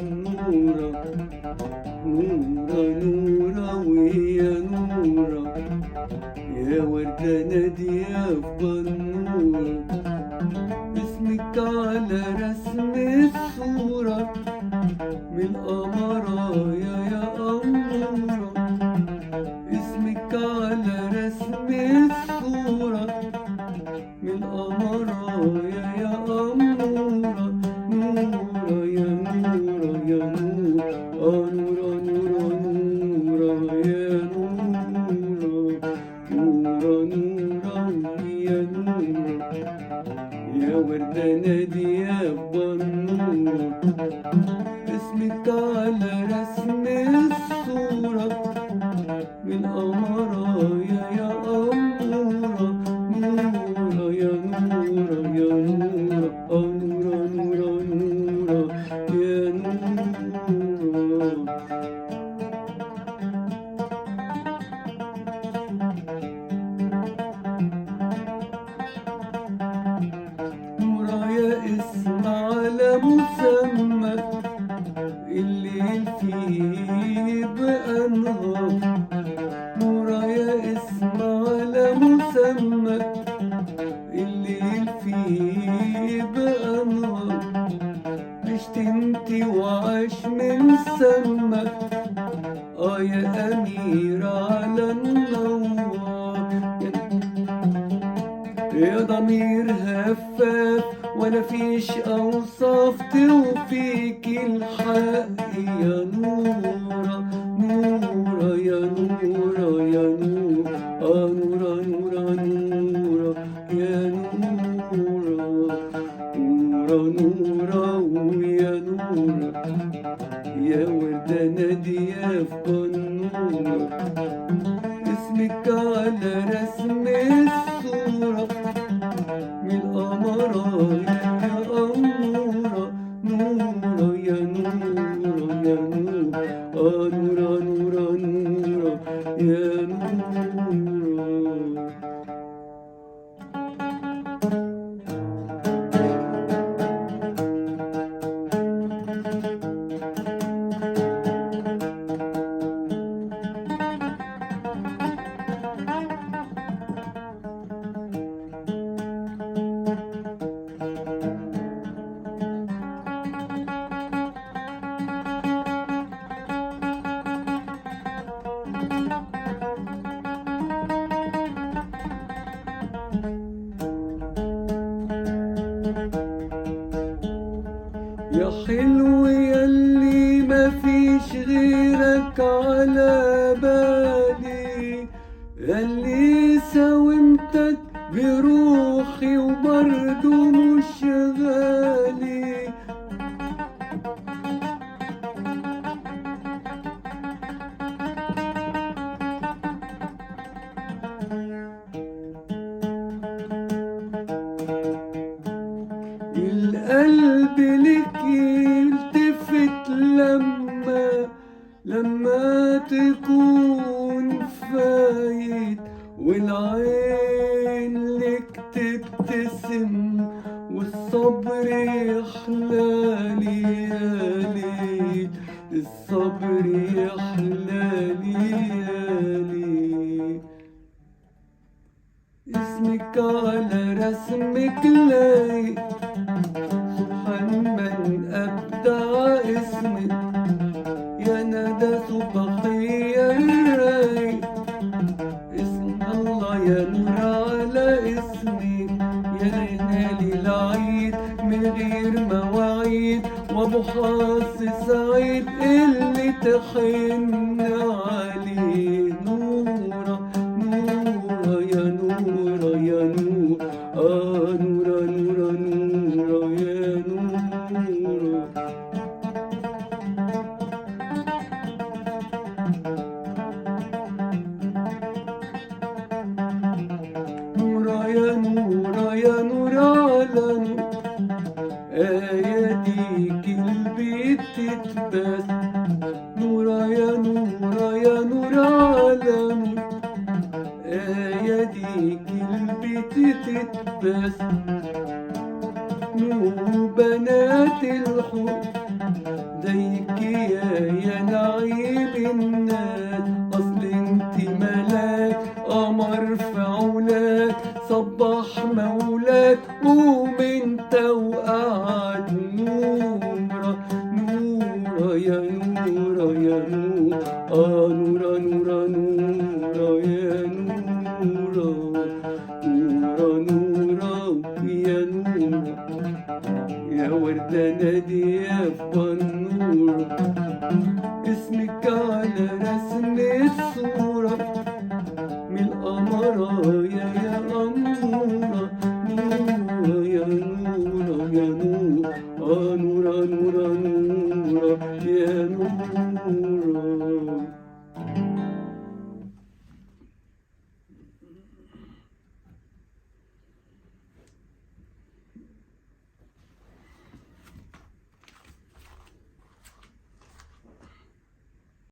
نورة نورة نورة ويا نورة يا وردة نادية في بنورة اسمك على رسم الصورة من قمرايا يا أمورة اسمك على رسم الصورة من قمرايا يا أمورة نورة يا نورة يا نورة نورة نورة نورة يا نورة نورة نورة يا نورة يا وردة نادية بنورة اسمك على رسم الصورة من قمرايا يا أمورة نورة يا نورة يا نورة نورة نورة نورة يا نورة نورة يا اسم على مسمى الليل فيه بأنهار نورة يا اسم على مسمى الليل فيه بأنهار عشت انتي وعاش من سما يا أميرة على النوار يا ضمير هفاف ولا فيش أوصاف توفيك الحق يا نورة نورة يا نورة يا نورة نورة نورة نورة يا نورة نورة نورة ويا نورة يا وردة نادية في بنورة اسمك على رسم الصورة من قمرايا يا أمورة نورة يا نورة يا نورة نورة نورة نورة يا نورة يا حلو ياللي مفيش غيرك على بالي ياللي ساومتك بروحي وبرضه مش غالي القلب لك يلتفت لما تكون فايت والعين لك تبتسم والصبر يحلالي يا ليل الصبر يحلالي يا ليل اسمك على رسمك لايق سبحان من أبدع اسمك يا ندى صبحية الرايق اسم الله يا نور على اسمك يا ليالي العيد من غير مواعيد وابو حظ سعيد اللي تحن عليه نورة نورة يا نورة يا نورة نورة نورة نورة يا نورة نورة يا نورة يا نورة على آياتك البيت تتبس نورة يا نورة يا نورة على آياتك البيت تتبس نور بنات الحب زيك عليكي يا نعيم الناس، أصل انت ملاك قمر في علاك، صبح مولاك قوم انت وقعد نورة نورة يا نورة يا نورة، نورة نورة نورة يا نورة، نورة نورة يا نورة، يا وردة نادية في النور، اسمك على رسم الصورة من القمرة يا